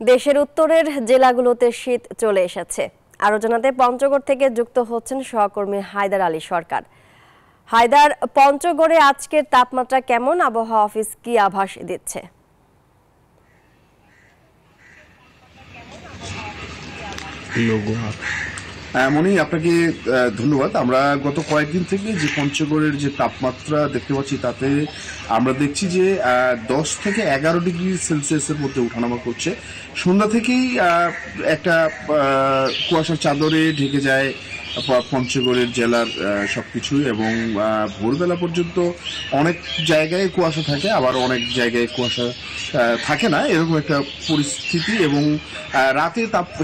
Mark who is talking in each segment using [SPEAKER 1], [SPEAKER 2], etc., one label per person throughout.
[SPEAKER 1] দেশের উত্তরের জেলাগুলোতে শীত চলে এসেছে। আরো জানাতে পঞ্চগড় থেকে যুক্ত হচ্ছেন সহকর্মী হায়দার আলী সরকার। হায়দার, পঞ্চগড়ে আজকের তাপমাত্রা কেমন? আবহাওয়া অফিস কি আভাস দিচ্ছে?
[SPEAKER 2] মনি, আপনাকে ধন্যবাদ। আমরা গত কয়েকদিন থেকে যে পঞ্চগড়ের যে তাপমাত্রা দেখতে পাচ্ছি তাতে আমরা দেখছি যে 10 থেকে 11 ডিগ্রি সেলসিয়াসের মধ্যে ওঠানামা করছে। সন্ধ্যা থেকেই একটা কুয়াশার চাদরে ঢেকে যায় পঞ্চগড়ের জেলার সবকিছুই, এবং ভোরবেলা পর্যন্ত অনেক জায়গায় কুয়াশা থাকে, আবার অনেক জায়গায় কুয়াশা থাকে না, এরকম একটা পরিস্থিতি। এবং রাতে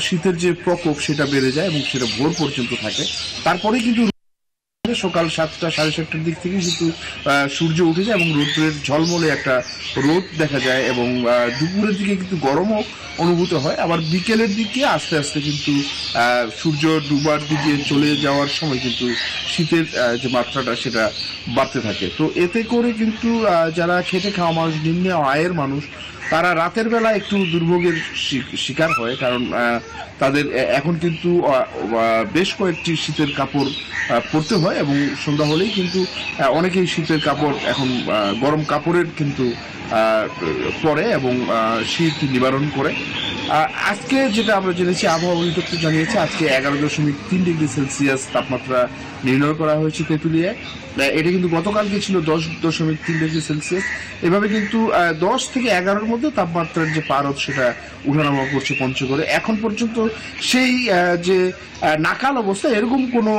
[SPEAKER 2] শীতের যে প্রকোপ সেটা বেড়ে যায় এবং সেটা ভোর পর্যন্ত থাকে। তারপরে কিন্তু সকাল 7টা সাড়ে 7টার দিক থেকে কিন্তু সূর্য উঠে যায় এবং রোদ্রের ঝলমলে একটা রোদ দেখা যায়, এবং দুপুরের দিকে কিন্তু গরমও অনুভূত হয়। আবার বিকেলের দিকে আস্তে আস্তে কিন্তু সূর্য ডুবার দিকে চলে যাওয়ার সময় কিন্তু শীতের যে মাত্রাটা সেটা বাড়তে থাকে। তো এতে করে কিন্তু যারা খেটে খাওয়া মানুষ, নিম্ন আয়ের মানুষ, তারা রাতের বেলা একটু দুর্ভোগের শিকার হয়, কারণ তাদের এখন কিন্তু বেশ কয়েকটি শীতের কাপড় পরতে হয়, এবং সন্ধ্যা হলেই কিন্তু অনেকেই শীতের কাপড় এখন গরম কাপড়ের কিন্তু পরে এবং শীত নিবারণ করে। আজকে যেটা আমরা জেনেছি, আবহাওয়া অধিদপ্তর জানিয়েছে আজকে 11.3 ডিগ্রি সেলসিয়াস তাপমাত্রা নির্ণয় করা হয়েছে তেঁতুলিয়ায়। এটা কিন্তু গতকালকে ছিল 10.3 ডিগ্রি সেলসিয়াস। এভাবে কিন্তু 10 থেকে 11-র মধ্যে তাপমাত্রার যে পারদ সেটা উঠানামা করছে পঞ্চগড়ে। এখন পর্যন্ত সেই যে নাকাল অবস্থা এরকম কোনো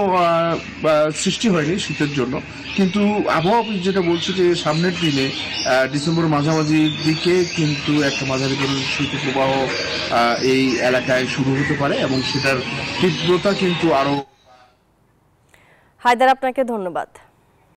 [SPEAKER 2] সৃষ্টি হয়নি শীতের জন্য, কিন্তু আবহাওয়া অফিস যেটা বলছে যে সামনের দিনে ডিসেম্বর মাঝামাঝির দিকে কিন্তু একটা মাঝারি ধরনের শৈত্যপ্রবাহ এই এলাকায় শুরু হতে পারে, এবং সেটার তীব্রতা কিন্তু আরো।
[SPEAKER 1] হায়দার, আপনাকে ধন্যবাদ।